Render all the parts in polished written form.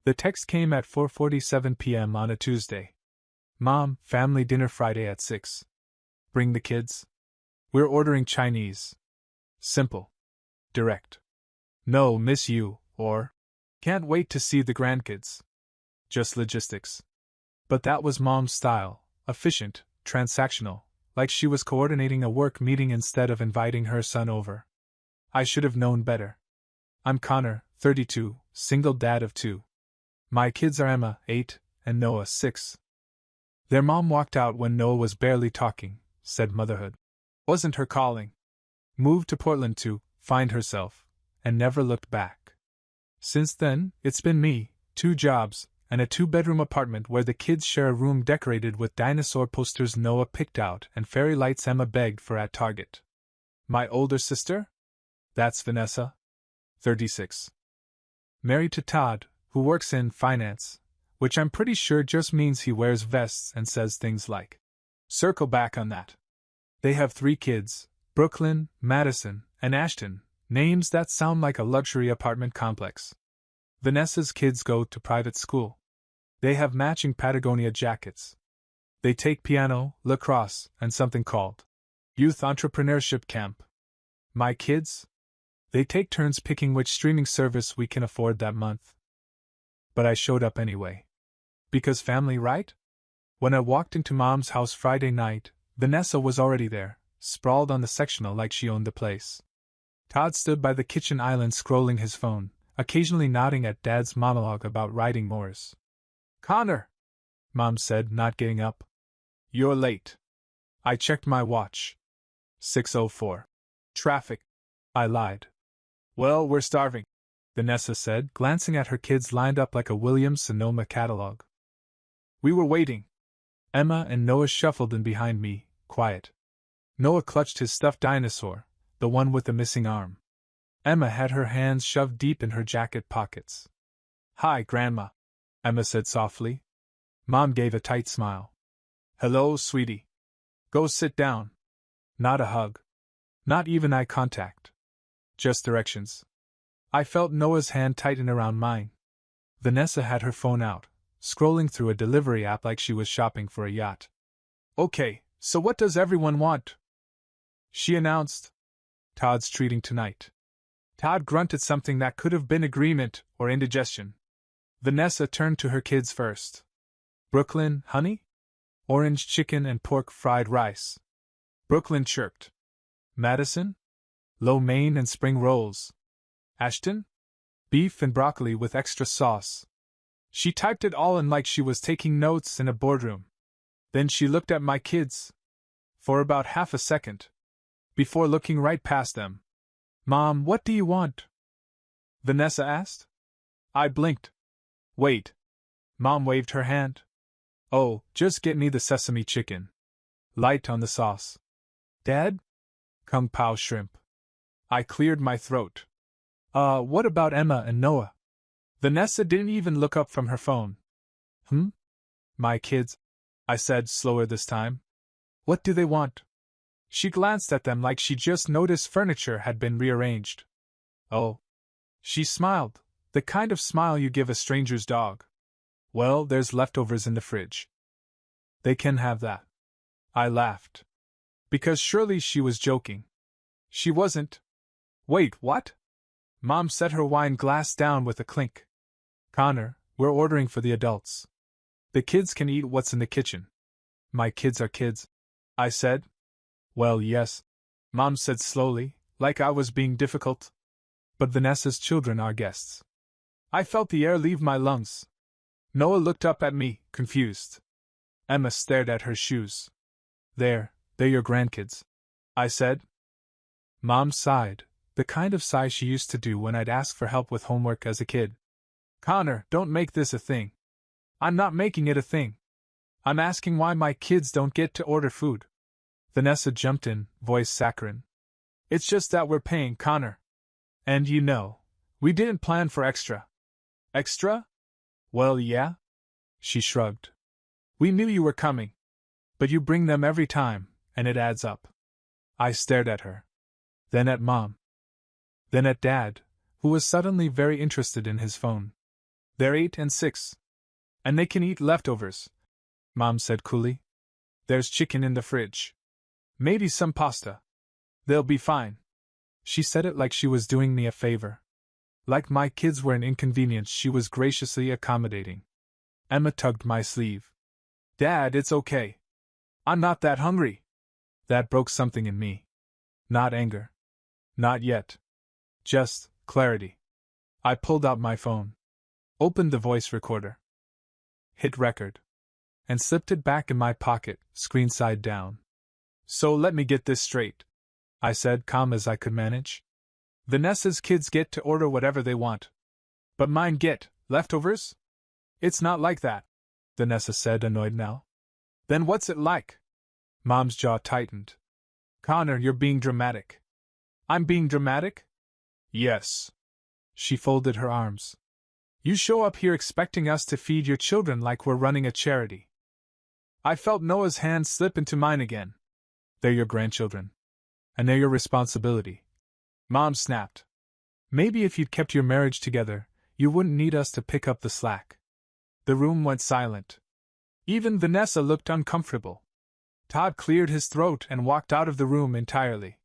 The text came at 4:47 p.m. on a Tuesday. Mom, family dinner Friday at 6. Bring the kids? We're ordering Chinese. Simple. Direct. No, miss you, or can't wait to see the grandkids. Just logistics. But that was Mom's style, efficient, transactional, like she was coordinating a work meeting instead of inviting her son over. I should have known better. I'm Connor, 32, single dad of 2. My kids are Emma, 8, and Noah, 6. Their mom walked out when Noah was barely talking, said motherhood wasn't her calling. Moved to Portland to find herself, and never looked back. Since then, it's been me, 2 jobs, and a 2-bedroom apartment where the kids share a room decorated with dinosaur posters Noah picked out and fairy lights Emma begged for at Target. My older sister? That's Vanessa, 36. Married to Todd, who works in finance, which I'm pretty sure just means he wears vests and says things like, circle back on that. They have 3 kids, Brooklyn, Madison, and Ashton, names that sound like a luxury apartment complex. Vanessa's kids go to private school. They have matching Patagonia jackets. They take piano, lacrosse, and something called Youth Entrepreneurship Camp. My kids? They take turns picking which streaming service we can afford that month. But I showed up anyway. Because family, right? When I walked into Mom's house Friday night, Vanessa was already there, sprawled on the sectional like she owned the place. Todd stood by the kitchen island scrolling his phone, occasionally nodding at Dad's monologue about riding moors. Connor, Mom said, not getting up. You're late. I checked my watch. 6:04. Traffic. I lied. Well, we're starving, Vanessa said, glancing at her kids lined up like a Williams-Sonoma catalog. We were waiting. Emma and Noah shuffled in behind me, quiet. Noah clutched his stuffed dinosaur, the one with the missing arm. Emma had her hands shoved deep in her jacket pockets. Hi, Grandma, Emma said softly. Mom gave a tight smile. Hello, sweetie. Go sit down. Not a hug. Not even eye contact. Just directions. I felt Noah's hand tighten around mine. Vanessa had her phone out, scrolling through a delivery app like she was shopping for a yacht. Okay, so what does everyone want? She announced. Todd's treating tonight. Todd grunted something that could have been agreement or indigestion. Vanessa turned to her kids first. Brooklyn, honey? Orange chicken and pork fried rice. Brooklyn chirped. Madison? Lo mein and spring rolls. Ashton? Beef and broccoli with extra sauce. She typed it all in like she was taking notes in a boardroom. Then she looked at my kids. For about half a second. Before looking right past them. Mom, what do you want? Vanessa asked. I blinked. Wait. Mom waved her hand. Oh, just get me the sesame chicken. Light on the sauce. Dad? Kung Pao shrimp. I cleared my throat. What about Emma and Noah? Vanessa didn't even look up from her phone. My kids, I said slower this time. What do they want? She glanced at them like she just noticed furniture had been rearranged. Oh. She smiled, the kind of smile you give a stranger's dog. Well, there's leftovers in the fridge. They can have that. I laughed. Because surely she was joking. She wasn't. Wait, what? Mom set her wine glass down with a clink. Connor, we're ordering for the adults. The kids can eat what's in the kitchen. My kids are kids, I said. Well, yes, Mom said slowly, like I was being difficult. But Vanessa's children are guests. I felt the air leave my lungs. Noah looked up at me, confused. Emma stared at her shoes. They're your grandkids, I said. Mom sighed, the kind of sigh she used to do when I'd ask for help with homework as a kid. Connor, don't make this a thing. I'm not making it a thing. I'm asking why my kids don't get to order food. Vanessa jumped in, voice saccharine. It's just that we're paying, Connor. And you know, we didn't plan for extra. Extra? Well, yeah. She shrugged. We knew you were coming. But you bring them every time, and it adds up. I stared at her. Then at Mom. Then at Dad, who was suddenly very interested in his phone. They're 8 and 6. And they can eat leftovers, Mom said coolly. There's chicken in the fridge. Maybe some pasta. They'll be fine. She said it like she was doing me a favor. Like my kids were an inconvenience, she was graciously accommodating. Emma tugged my sleeve. Dad, it's okay. I'm not that hungry. That broke something in me. Not anger. Not yet. Just clarity. I pulled out my phone. Opened the voice recorder. Hit record. And slipped it back in my pocket, screen side down. So let me get this straight, I said, calm as I could manage. Vanessa's kids get to order whatever they want. But mine get leftovers? It's not like that, Vanessa said, annoyed now. Then what's it like? Mom's jaw tightened. Connor, you're being dramatic. I'm being dramatic? Yes. She folded her arms. You show up here expecting us to feed your children like we're running a charity. I felt Noah's hand slip into mine again. They're your grandchildren. And they're your responsibility. Mom snapped. Maybe if you'd kept your marriage together, you wouldn't need us to pick up the slack. The room went silent. Even Vanessa looked uncomfortable. Todd cleared his throat and walked out of the room entirely.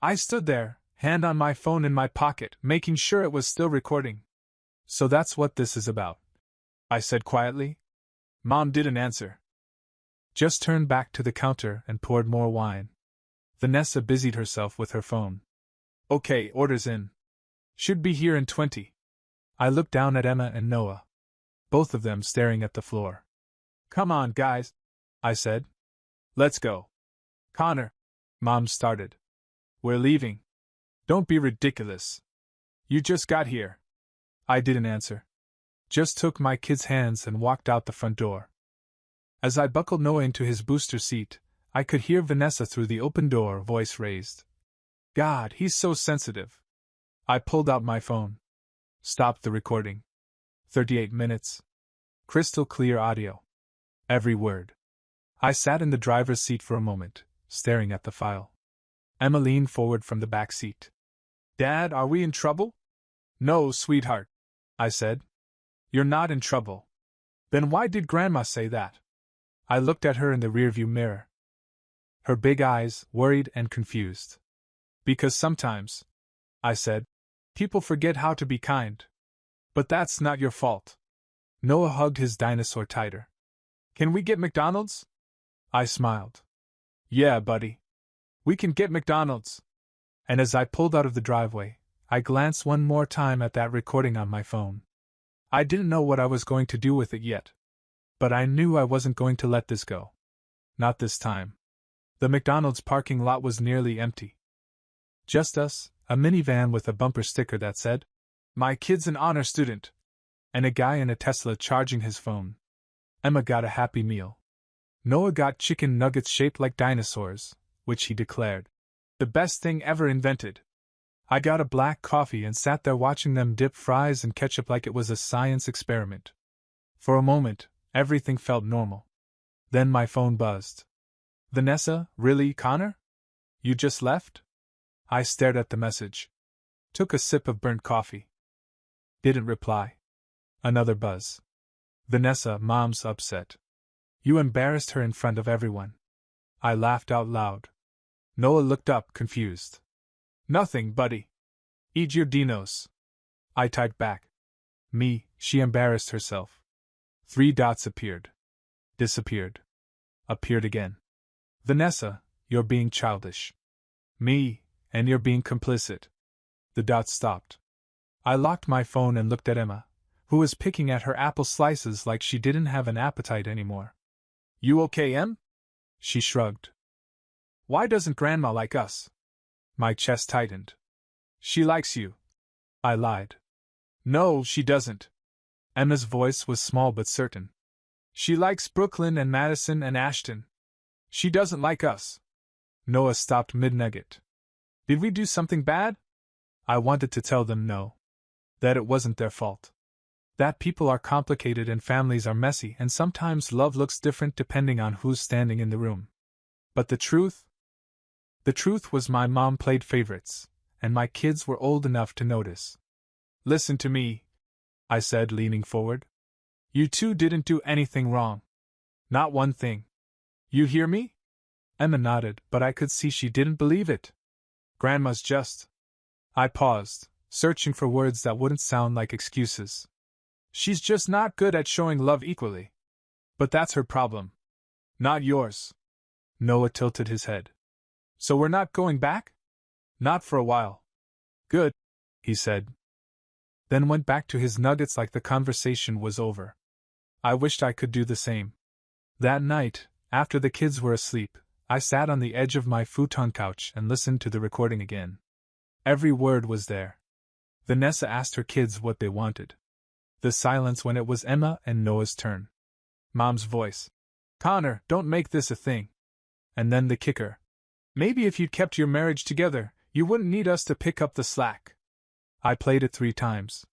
I stood there, hand on my phone in my pocket, making sure it was still recording. So that's what this is about, I said quietly. Mom didn't answer. Just turned back to the counter and poured more wine. Vanessa busied herself with her phone. Okay, order's in. Should be here in 20. I looked down at Emma and Noah, both of them staring at the floor. Come on, guys, I said. Let's go. Connor, Mom started. We're leaving. Don't be ridiculous. You just got here. I didn't answer. Just took my kids' hands and walked out the front door. As I buckled Noah into his booster seat, I could hear Vanessa through the open door, voice raised. God, he's so sensitive. I pulled out my phone. Stopped the recording. 38 minutes. Crystal clear audio. Every word. I sat in the driver's seat for a moment, staring at the file. Emma leaned forward from the back seat. Dad, are we in trouble? No, sweetheart, I said. You're not in trouble. Then why did Grandma say that? I looked at her in the rearview mirror. Her big eyes, worried and confused. Because sometimes, I said, people forget how to be kind. But that's not your fault. Noah hugged his dinosaur tighter. Can we get McDonald's? I smiled. Yeah, buddy. We can get McDonald's. And as I pulled out of the driveway, I glanced one more time at that recording on my phone. I didn't know what I was going to do with it yet. But I knew I wasn't going to let this go. Not this time. The McDonald's parking lot was nearly empty. Just us, a minivan with a bumper sticker that said, My kid's an honor student. And a guy in a Tesla charging his phone. Emma got a Happy Meal. Noah got chicken nuggets shaped like dinosaurs, which he declared the best thing ever invented. I got a black coffee and sat there watching them dip fries in ketchup like it was a science experiment. For a moment, everything felt normal. Then my phone buzzed. Vanessa, really, Connor? You just left? I stared at the message. Took a sip of burnt coffee. Didn't reply. Another buzz. Vanessa, Mom's upset. You embarrassed her in front of everyone. I laughed out loud. Noah looked up, confused. Nothing, buddy. Eat your dinos. I typed back. Me, she embarrassed herself. 3 dots appeared. Disappeared. Appeared again. Vanessa, you're being childish. Me, and you're being complicit. The dots stopped. I locked my phone and looked at Emma, who was picking at her apple slices like she didn't have an appetite anymore. You okay, Em? She shrugged. Why doesn't Grandma like us? My chest tightened. She likes you. I lied. No, she doesn't. Emma's voice was small but certain. She likes Brooklyn and Madison and Ashton. She doesn't like us. Noah stopped mid-nugget. Did we do something bad? I wanted to tell them no. That it wasn't their fault. That people are complicated and families are messy and sometimes love looks different depending on who's standing in the room. But the truth? The truth was my mom played favorites, and my kids were old enough to notice. Listen to me. I said, leaning forward. You two didn't do anything wrong. Not one thing. You hear me? Emma nodded, but I could see she didn't believe it. Grandma's just. I paused, searching for words that wouldn't sound like excuses. She's just not good at showing love equally. But that's her problem. Not yours. Noah tilted his head. So we're not going back? Not for a while. Good, he said. Then went back to his nuggets like the conversation was over. I wished I could do the same. That night, after the kids were asleep, I sat on the edge of my futon couch and listened to the recording again. Every word was there. Vanessa asked her kids what they wanted. The silence when it was Emma and Noah's turn. Mom's voice. Connor, don't make this a thing. And then the kicker. Maybe if you'd kept your marriage together, you wouldn't need us to pick up the slack. I played it 3 times.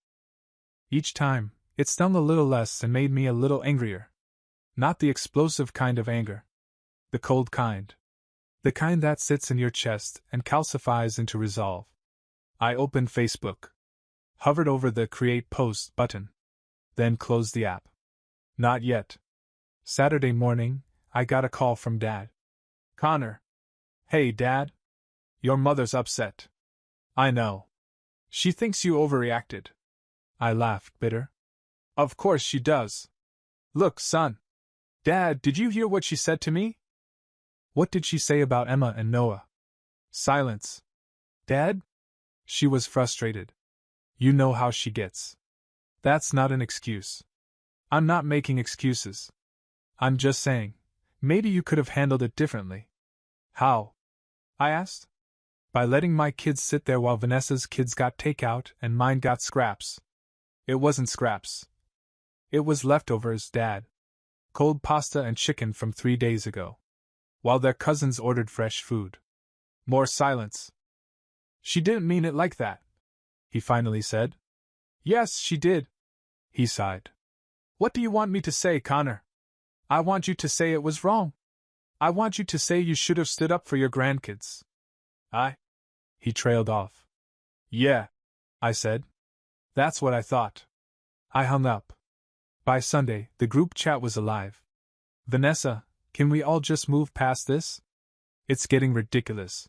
Each time, it stung a little less and made me a little angrier. Not the explosive kind of anger. The cold kind. The kind that sits in your chest and calcifies into resolve. I opened Facebook. Hovered over the Create Post button. Then closed the app. Not yet. Saturday morning, I got a call from Dad. Connor. Hey, Dad. Your mother's upset. I know. She thinks you overreacted. I laughed, bitter. Of course she does. Look, son. Dad, did you hear what she said to me? What did she say about Emma and Noah? Silence. Dad? She was frustrated. You know how she gets. That's not an excuse. I'm not making excuses. I'm just saying, maybe you could have handled it differently. How? I asked. By letting my kids sit there while Vanessa's kids got takeout and mine got scraps. It wasn't scraps. It was leftovers, Dad. Cold pasta and chicken from 3 days ago. While their cousins ordered fresh food. More silence. She didn't mean it like that, he finally said. Yes, she did. He sighed. What do you want me to say, Connor? I want you to say it was wrong. I want you to say you should have stood up for your grandkids. He trailed off. Yeah, I said. That's what I thought. I hung up. By Sunday, the group chat was alive. Vanessa, can we all just move past this? It's getting ridiculous.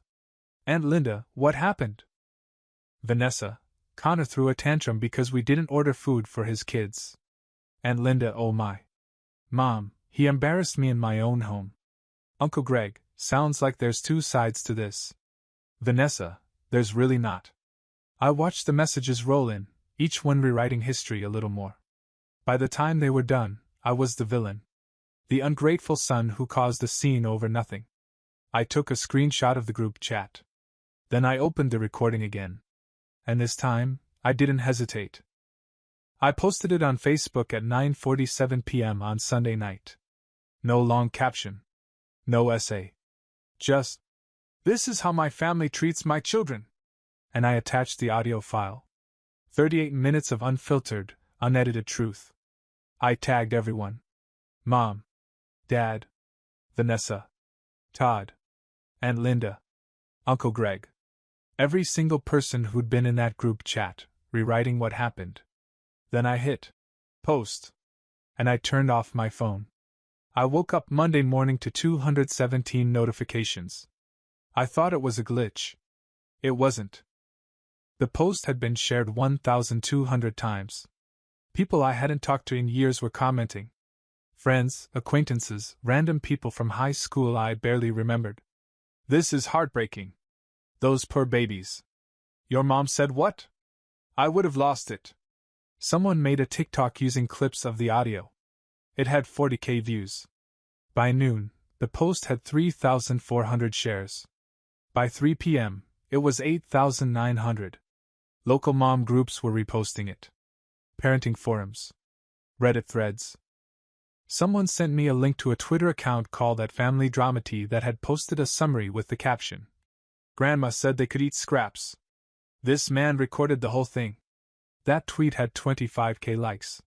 Aunt Linda, what happened? Vanessa, Connor threw a tantrum because we didn't order food for his kids. Aunt Linda, oh my. Mom, he embarrassed me in my own home. Uncle Greg, sounds like there's 2 sides to this. Vanessa, there's really not. I watched the messages roll in, each one rewriting history a little more. By the time they were done, I was the villain. The ungrateful son who caused a scene over nothing. I took a screenshot of the group chat. Then I opened the recording again. And this time, I didn't hesitate. I posted it on Facebook at 9:47 p.m. on Sunday night. No long caption. No essay. Just, this is how my family treats my children. And I attached the audio file. 38 minutes of unfiltered, unedited truth. I tagged everyone. Mom. Dad. Vanessa. Todd. Aunt Linda. Uncle Greg. Every single person who'd been in that group chat, rewriting what happened. Then I hit post. And I turned off my phone. I woke up Monday morning to 217 notifications. I thought it was a glitch. It wasn't. The post had been shared 1,200 times. People I hadn't talked to in years were commenting. Friends, acquaintances, random people from high school I barely remembered. This is heartbreaking. Those poor babies. Your mom said what? I would have lost it. Someone made a TikTok using clips of the audio. It had 40,000 views. By noon, the post had 3,400 shares. By 3 p.m., it was 8,900. Local mom groups were reposting it. Parenting forums. Reddit threads. Someone sent me a link to a Twitter account called @FamilyDramedy that had posted a summary with the caption. Grandma said they could eat scraps. This man recorded the whole thing. That tweet had 25,000 likes.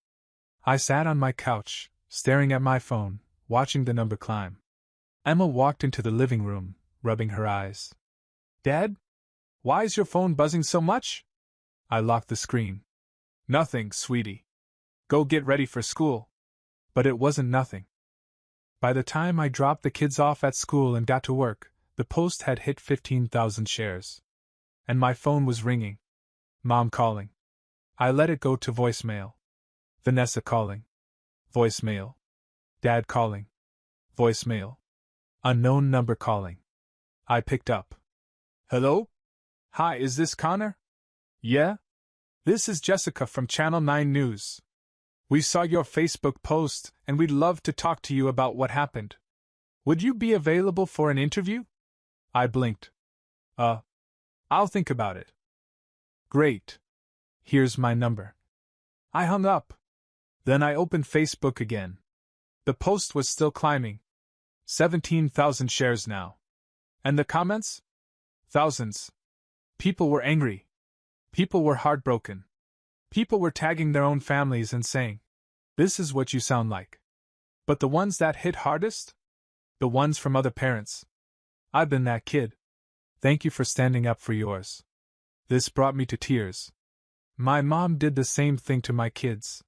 I sat on my couch, staring at my phone, watching the number climb. Emma walked into the living room, rubbing her eyes. Dad? Why is your phone buzzing so much? I locked the screen. Nothing, sweetie. Go get ready for school. But it wasn't nothing. By the time I dropped the kids off at school and got to work, the post had hit 15,000 shares. And my phone was ringing. Mom calling. I let it go to voicemail. Vanessa calling. Voicemail. Dad calling. Voicemail. Unknown number calling. I picked up. Hello? Hi, is this Connor? Yeah? This is Jessica from Channel 9 News. We saw your Facebook post and we'd love to talk to you about what happened. Would you be available for an interview? I blinked. I'll think about it. Great. Here's my number. I hung up. Then I opened Facebook again. The post was still climbing. 17,000 shares now. And the comments? Thousands. People were angry. People were heartbroken. People were tagging their own families and saying, "This is what you sound like." But the ones that hit hardest? The ones from other parents. I've been that kid. Thank you for standing up for yours. This brought me to tears. My mom did the same thing to my kids.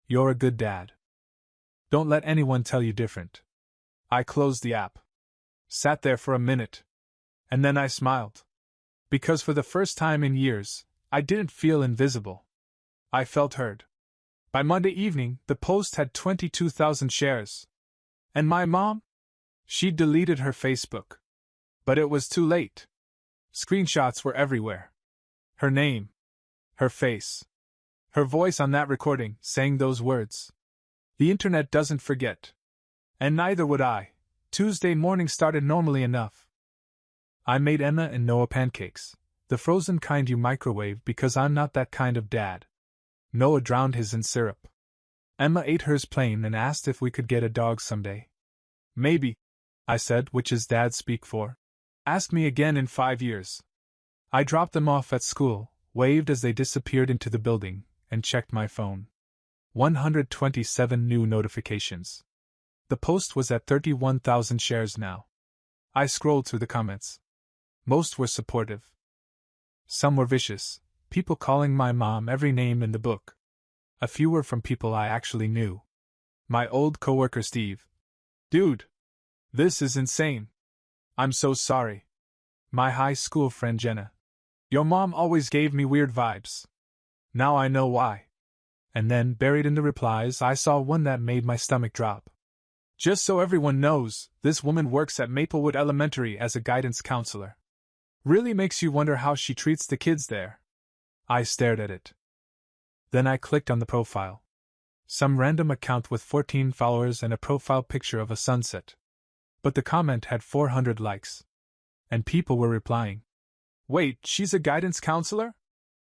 You're a good dad. Don't let anyone tell you different. I closed the app. Sat there for a minute. And then I smiled. Because for the first time in years, I didn't feel invisible. I felt heard. By Monday evening, the post had 22,000 shares. And my mom? She deleted her Facebook. But it was too late. Screenshots were everywhere. Her name. Her face. Her voice on that recording, saying those words. The internet doesn't forget. And neither would I. Tuesday morning started normally enough. I made Emma and Noah pancakes, the frozen kind you microwave because I'm not that kind of dad. Noah drowned his in syrup. Emma ate hers plain and asked if we could get a dog someday. Maybe, I said, which is dad speak for. Ask me again in 5 years. I dropped them off at school, waved as they disappeared into the building, and checked my phone. 127 new notifications. The post was at 31,000 shares now. I scrolled through the comments. Most were supportive. Some were vicious, people calling my mom every name in the book. A few were from people I actually knew. My old coworker Steve. Dude! This is insane. I'm so sorry. My high school friend Jenna. Your mom always gave me weird vibes. Now I know why. And then, buried in the replies, I saw one that made my stomach drop. Just so everyone knows, this woman works at Maplewood Elementary as a guidance counselor. Really makes you wonder how she treats the kids there. I stared at it. Then I clicked on the profile. Some random account with 14 followers and a profile picture of a sunset. But the comment had 400 likes. And people were replying. Wait, she's a guidance counselor?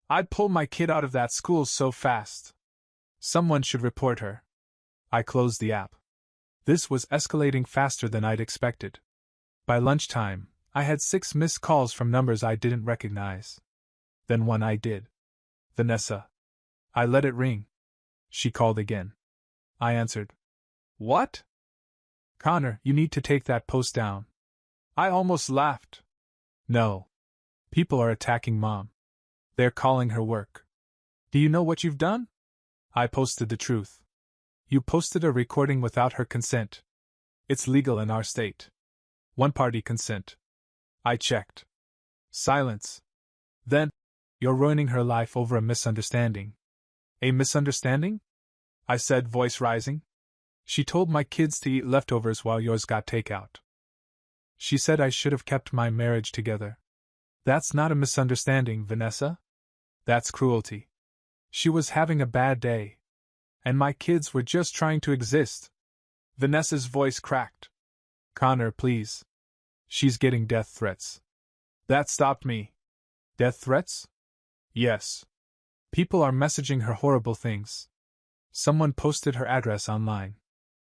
I'd pull my kid out of that school so fast. Someone should report her. I closed the app. This was escalating faster than I'd expected. By lunchtime, I had 6 missed calls from numbers I didn't recognize. Then one I did. Vanessa. I let it ring. She called again. I answered. What? Connor, you need to take that post down. I almost laughed. No. People are attacking Mom. They're calling her work. Do you know what you've done? I posted the truth. You posted a recording without her consent. It's legal in our state. One-party consent. I checked. Silence. Then, you're ruining her life over a misunderstanding. A misunderstanding? I said, voice rising. She told my kids to eat leftovers while yours got takeout. She said I should have kept my marriage together. That's not a misunderstanding, Vanessa. That's cruelty. She was having a bad day. And my kids were just trying to exist. Vanessa's voice cracked. Connor, please. She's getting death threats. That stopped me. Death threats? Yes. People are messaging her horrible things. Someone posted her address online.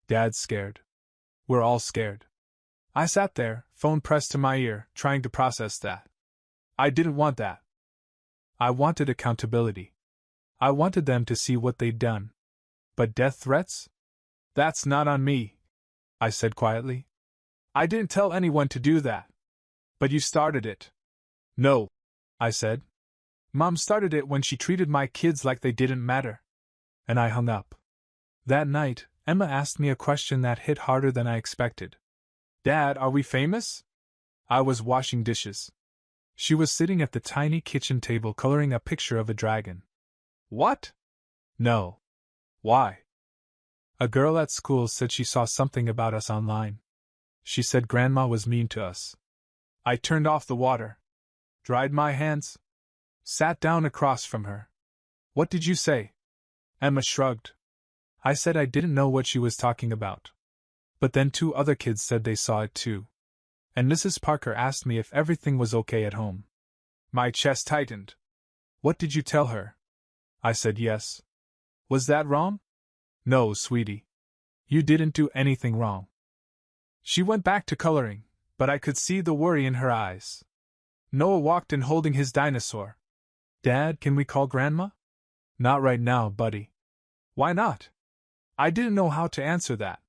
Dad's scared. We're all scared. I sat there, phone pressed to my ear, trying to process that. I didn't want that. I wanted accountability. I wanted them to see what they'd done. But death threats? That's not on me, I said quietly. I didn't tell anyone to do that. But you started it. No, I said. Mom started it when she treated my kids like they didn't matter. And I hung up. That night, Emma asked me a question that hit harder than I expected. Dad, are we famous? I was washing dishes. She was sitting at the tiny kitchen table coloring a picture of a dragon. What? No. Why? A girl at school said she saw something about us online. She said Grandma was mean to us. I turned off the water, dried my hands, sat down across from her. What did you say? Emma shrugged. I said I didn't know what she was talking about. But then 2 other kids said they saw it too. And Mrs. Parker asked me if everything was okay at home. My chest tightened. What did you tell her? I said yes. Was that wrong? No, sweetie. You didn't do anything wrong. She went back to coloring, but I could see the worry in her eyes. Noah walked in holding his dinosaur. Dad, can we call Grandma? Not right now, buddy. Why not? I didn't know how to answer that.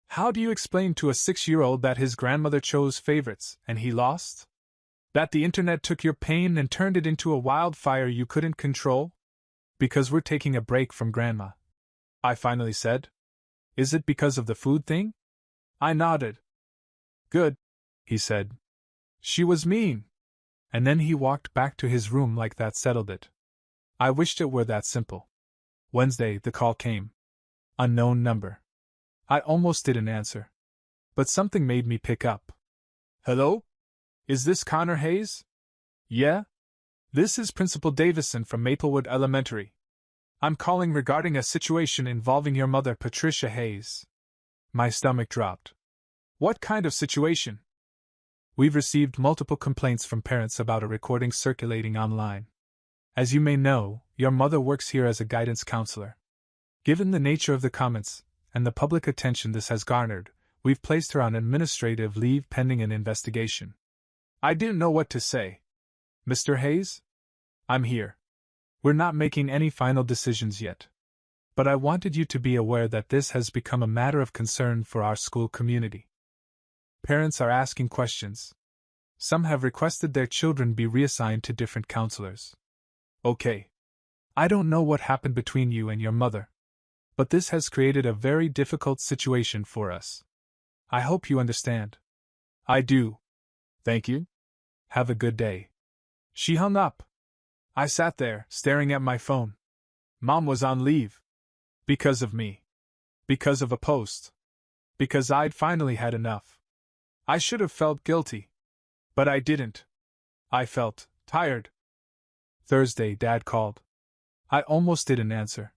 How do you explain to a 6-year-old that his grandmother chose favorites and he lost? That the internet took your pain and turned it into a wildfire you couldn't control? Because we're taking a break from Grandma, I finally said. Is it because of the food thing? I nodded. Good, he said. She was mean. And then he walked back to his room like that settled it. I wished it were that simple. Wednesday, the call came. Unknown number. I almost didn't answer. But something made me pick up. Hello? Is this Connor Hayes? Yeah? This is Principal Davison from Maplewood Elementary. I'm calling regarding a situation involving your mother, Patricia Hayes. My stomach dropped. What kind of situation? We've received multiple complaints from parents about a recording circulating online. As you may know, your mother works here as a guidance counselor. Given the nature of the comments and the public attention this has garnered, we've placed her on administrative leave pending an investigation. I didn't know what to say. Mr. Hayes? I'm here. We're not making any final decisions yet. But I wanted you to be aware that this has become a matter of concern for our school community. Parents are asking questions. Some have requested their children be reassigned to different counselors. Okay. I don't know what happened between you and your mother, but this has created a very difficult situation for us. I hope you understand. I do. Thank you. Have a good day. She hung up. I sat there, staring at my phone. Mom was on leave. Because of me. Because of a post. Because I'd finally had enough. I should have felt guilty. But I didn't. I felt tired. Thursday, Dad called. I almost didn't answer.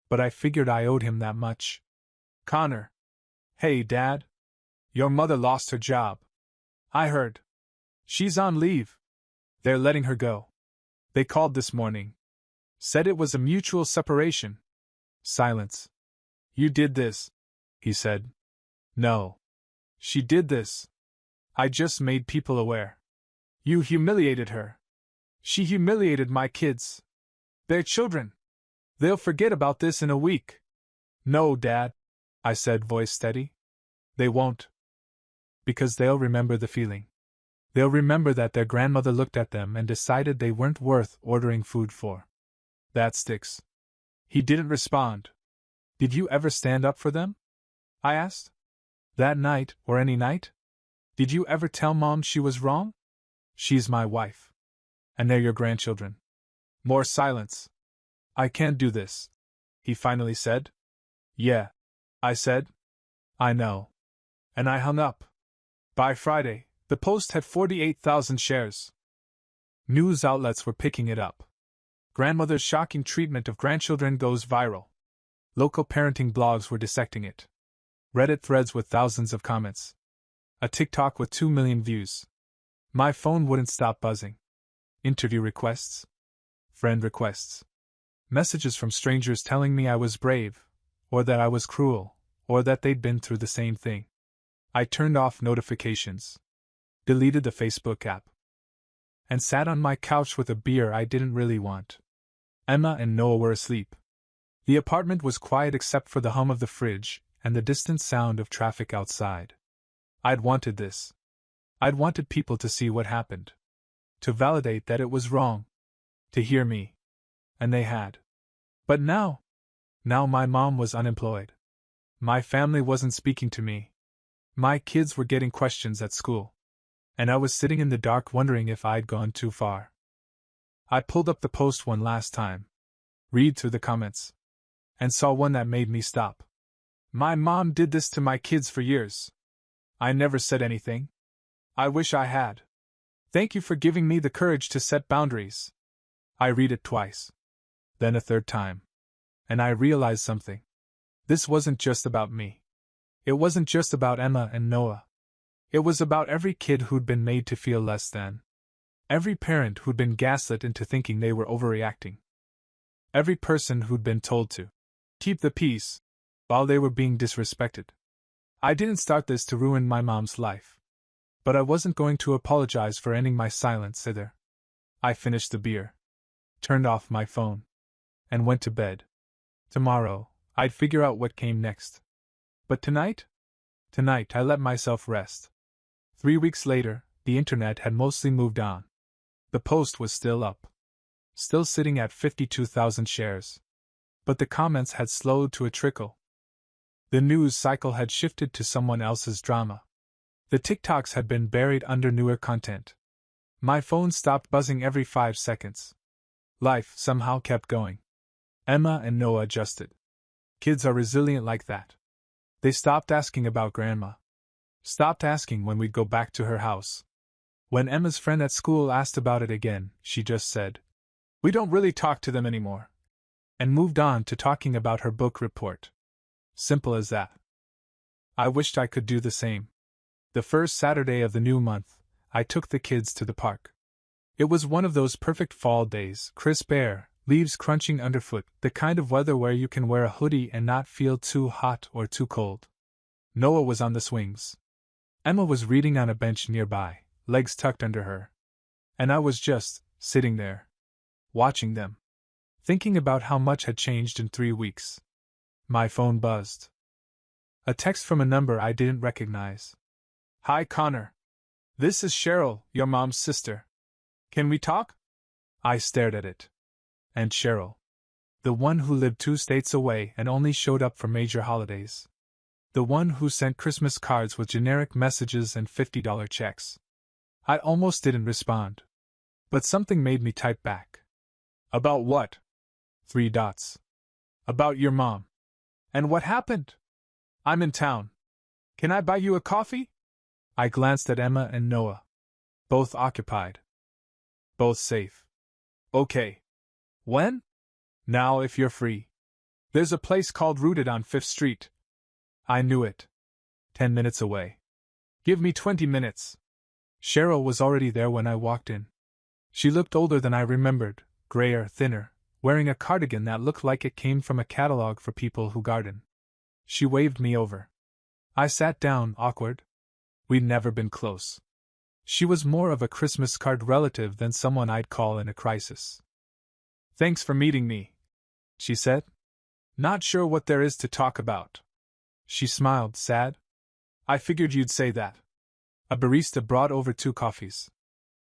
But I figured I owed him that much. Connor. Hey, Dad. Your mother lost her job. I heard. She's on leave. They're letting her go. They called this morning. Said it was a mutual separation. Silence. You did this, he said. No. She did this. I just made people aware. You humiliated her. She humiliated my kids. They're children. They'll forget about this in a week. No, Dad, I said, voice steady. They won't. Because they'll remember the feeling. They'll remember that their grandmother looked at them and decided they weren't worth ordering food for. That sticks. He didn't respond. Did you ever stand up for them? I asked. That night, or any night? Did you ever tell Mom she was wrong? She's my wife. And they're your grandchildren. More silence. I can't do this, he finally said. Yeah, I said. I know. And I hung up. By Friday, the post had 48,000 shares. News outlets were picking it up. Grandmother's shocking treatment of grandchildren goes viral. Local parenting blogs were dissecting it. Reddit threads with thousands of comments. A TikTok with 2 million views. My phone wouldn't stop buzzing. Interview requests. Friend requests. Messages from strangers telling me I was brave, or that I was cruel, or that they'd been through the same thing. I turned off notifications. Deleted the Facebook app. And sat on my couch with a beer I didn't really want. Emma and Noah were asleep. The apartment was quiet except for the hum of the fridge and the distant sound of traffic outside. I'd wanted this. I'd wanted people to see what happened. To validate that it was wrong. To hear me. And they had. But now? Now my mom was unemployed. My family wasn't speaking to me. My kids were getting questions at school. And I was sitting in the dark wondering if I'd gone too far. I pulled up the post one last time, read through the comments, and saw one that made me stop. My mom did this to my kids for years. I never said anything. I wish I had. Thank you for giving me the courage to set boundaries. I read it twice. Then a third time. And I realized something. This wasn't just about me. It wasn't just about Emma and Noah. It was about every kid who'd been made to feel less than. Every parent who'd been gaslit into thinking they were overreacting. Every person who'd been told to keep the peace while they were being disrespected. I didn't start this to ruin my mom's life. But I wasn't going to apologize for ending my silence either. I finished the beer, turned off my phone, and went to bed. Tomorrow, I'd figure out what came next. But tonight I let myself rest. 3 weeks later, the internet had mostly moved on. The post was still up. Still sitting at 52,000 shares. But the comments had slowed to a trickle. The news cycle had shifted to someone else's drama. The TikToks had been buried under newer content. My phone stopped buzzing every 5 seconds. Life somehow kept going. Emma and Noah adjusted. Kids are resilient like that. They stopped asking about grandma. Stopped asking when we'd go back to her house. When Emma's friend at school asked about it again, she just said, "We don't really talk to them anymore," and moved on to talking about her book report. Simple as that. I wished I could do the same. The first Saturday of the new month, I took the kids to the park. It was one of those perfect fall days, crisp air, leaves crunching underfoot, the kind of weather where you can wear a hoodie and not feel too hot or too cold. Noah was on the swings. Emma was reading on a bench nearby, legs tucked under her. And I was just sitting there, watching them, thinking about how much had changed in 3 weeks. My phone buzzed. A text from a number I didn't recognize. "Hi, Connor. This is Cheryl, your mom's sister. Can we talk?" I stared at it. And Cheryl. The one who lived 2 states away and only showed up for major holidays. The one who sent Christmas cards with generic messages and $50 checks. I almost didn't respond. But something made me type back. "About what?" 3 dots. "About your mom." "And what happened?" "I'm in town. Can I buy you a coffee?" I glanced at Emma and Noah. Both occupied. Both safe. "Okay. When?" "Now, if you're free. There's a place called Rooted on 5th Street. I knew it. 10 minutes away. "Give me 20 minutes. Cheryl was already there when I walked in. She looked older than I remembered, grayer, thinner, wearing a cardigan that looked like it came from a catalog for people who garden. She waved me over. I sat down, awkward. We'd never been close. She was more of a Christmas card relative than someone I'd call in a crisis. "Thanks for meeting me," she said. "Not sure what there is to talk about." She smiled, sad. "I figured you'd say that." A barista brought over 2 coffees.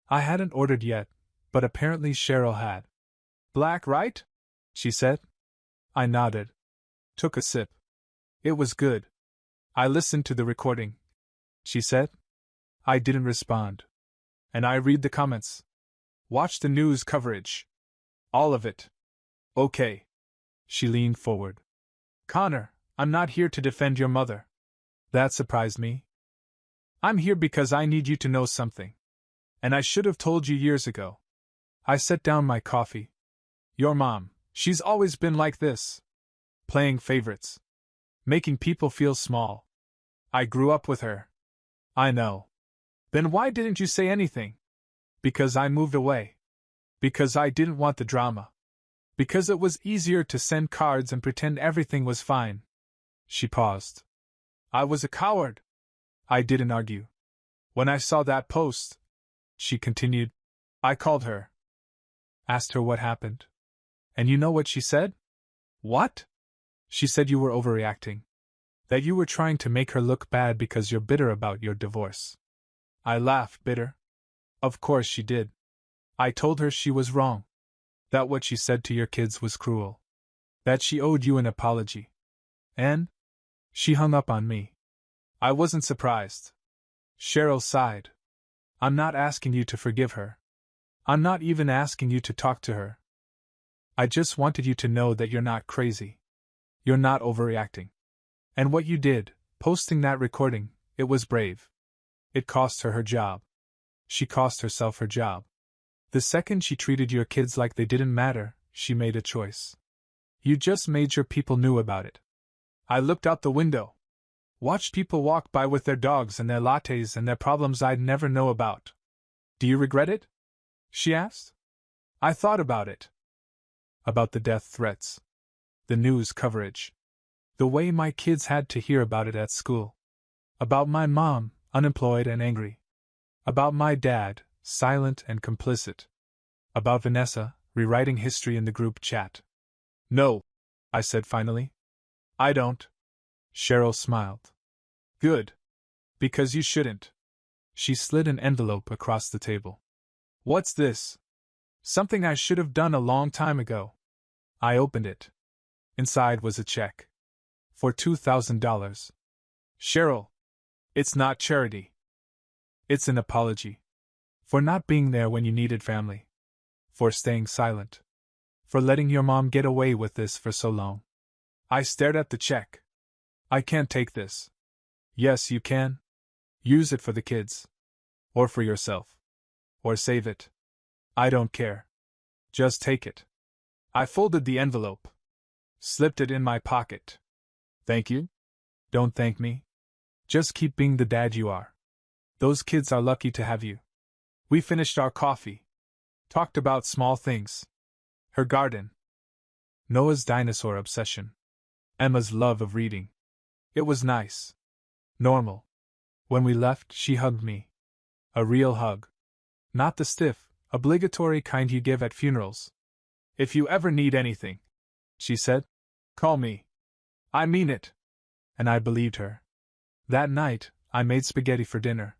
I hadn't ordered yet, but apparently Cheryl had. "Black, right?" she said. I nodded. Took a sip. It was good. "I listened to the recording," she said. I didn't respond. "And I read the comments. Watch the news coverage. All of it." "Okay." She leaned forward. "Connor, I'm not here to defend your mother." That surprised me. "I'm here because I need you to know something. And I should have told you years ago." I set down my coffee. "Your mom, she's always been like this. Playing favorites. Making people feel small. I grew up with her." "I know. Then why didn't you say anything?" "Because I moved away. Because I didn't want the drama. Because it was easier to send cards and pretend everything was fine." She paused. "I was a coward." I didn't argue. "When I saw that post," she continued, "I called her. Asked her what happened. And you know what she said?" "What?" "She said you were overreacting. That you were trying to make her look bad because you're bitter about your divorce." I laughed. Bitter? Of course she did. I told her she was wrong. That what she said to your kids was cruel. That she owed you an apology. And? She hung up on me. I wasn't surprised. Cheryl sighed. I'm not asking you to forgive her. I'm not even asking you to talk to her. I just wanted you to know that you're not crazy. You're not overreacting. And what you did, posting that recording, it was brave. It cost her her job. She cost herself her job. The second she treated your kids like they didn't matter, she made a choice. You just made sure people knew about it. I looked out the window. Watched people walk by with their dogs and their lattes and their problems I'd never know about. Do you regret it? She asked. I thought about it. About the death threats. The news coverage. The way my kids had to hear about it at school. About my mom, unemployed and angry. About my dad, silent and complicit. About Vanessa, rewriting history in the group chat. No, I said finally. I don't. Cheryl smiled. Good. Because you shouldn't. She slid an envelope across the table. What's this? Something I should have done a long time ago. I opened it. Inside was a check. For $2,000. Cheryl. It's not charity. It's an apology. For not being there when you needed family. For staying silent. For letting your mom get away with this for so long. I stared at the check. I can't take this. Yes, you can. Use it for the kids. Or for yourself. Or save it. I don't care. Just take it. I folded the envelope. Slipped it in my pocket. Thank you? Don't thank me. Just keep being the dad you are. Those kids are lucky to have you. We finished our coffee. Talked about small things. Her garden. Noah's dinosaur obsession. Emma's love of reading. It was nice. Normal. When we left, she hugged me. A real hug. Not the stiff, obligatory kind you give at funerals. If you ever need anything, she said, call me. I mean it. And I believed her. That night, I made spaghetti for dinner.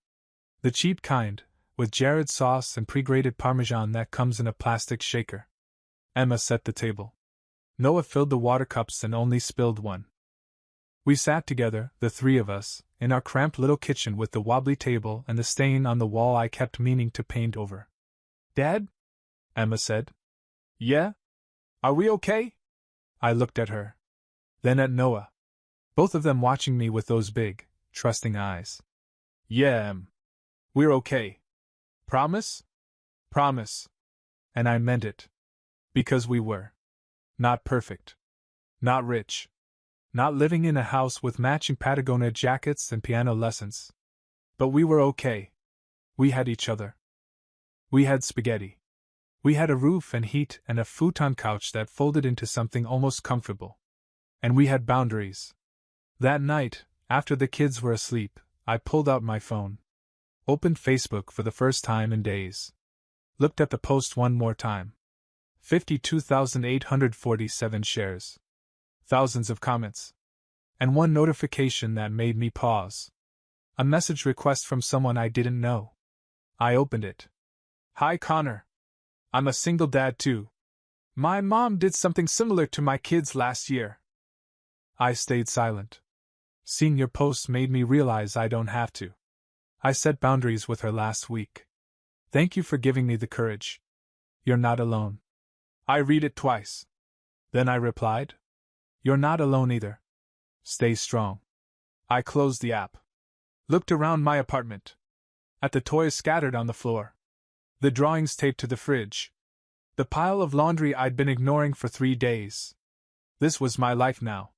The cheap kind, with Jared sauce and pre-grated Parmesan that comes in a plastic shaker. Emma set the table. Noah filled the water cups and only spilled one. We sat together, the three of us, in our cramped little kitchen with the wobbly table and the stain on the wall I kept meaning to paint over. Dad? Emma said. Yeah? Are we okay? I looked at her. Then at Noah. Both of them watching me with those big, trusting eyes. Yeah, we're okay. Promise? Promise. And I meant it. Because we were. Not perfect. Not rich. Not living in a house with matching Patagonia jackets and piano lessons. But we were okay. We had each other. We had spaghetti. We had a roof and heat and a futon couch that folded into something almost comfortable. And we had boundaries. That night, after the kids were asleep, I pulled out my phone. Opened Facebook for the first time in days. Looked at the post one more time. 52,847 shares. Thousands of comments. And one notification that made me pause. A message request from someone I didn't know. I opened it. Hi Connor. I'm a single dad too. My mom did something similar to my kids last year. I stayed silent. Seeing your posts made me realize I don't have to. I set boundaries with her last week. Thank you for giving me the courage. You're not alone. I read it twice. Then I replied. You're not alone either. Stay strong. I closed the app. Looked around my apartment. At the toys scattered on the floor. The drawings taped to the fridge. The pile of laundry I'd been ignoring for 3 days. This was my life now.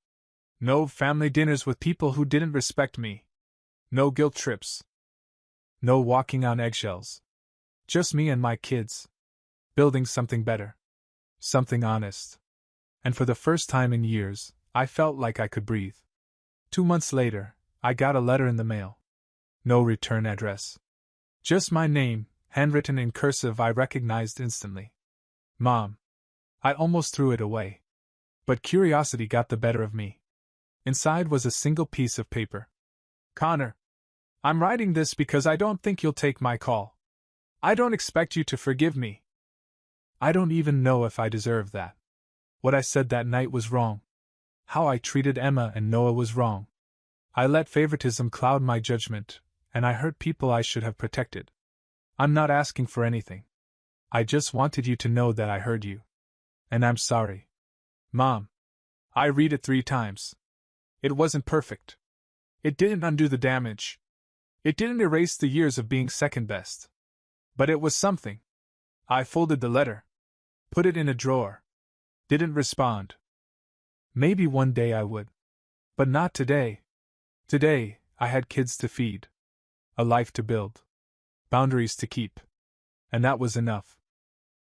No family dinners with people who didn't respect me. No guilt trips. No walking on eggshells. Just me and my kids. Building something better. Something honest. And for the first time in years, I felt like I could breathe. 2 months later, I got a letter in the mail. No return address. Just my name, handwritten in cursive I recognized instantly. Mom. I almost threw it away. But curiosity got the better of me. Inside was a single piece of paper. Connor. I'm writing this because I don't think you'll take my call. I don't expect you to forgive me. I don't even know if I deserve that. What I said that night was wrong. How I treated Emma and Noah was wrong. I let favoritism cloud my judgment, and I hurt people I should have protected. I'm not asking for anything. I just wanted you to know that I heard you. And I'm sorry. Mom. I read it 3 times. It wasn't perfect. It didn't undo the damage. It didn't erase the years of being second best. But it was something. I folded the letter. Put it in a drawer. Didn't respond. Maybe one day I would. But not today. Today, I had kids to feed. A life to build. Boundaries to keep. And that was enough.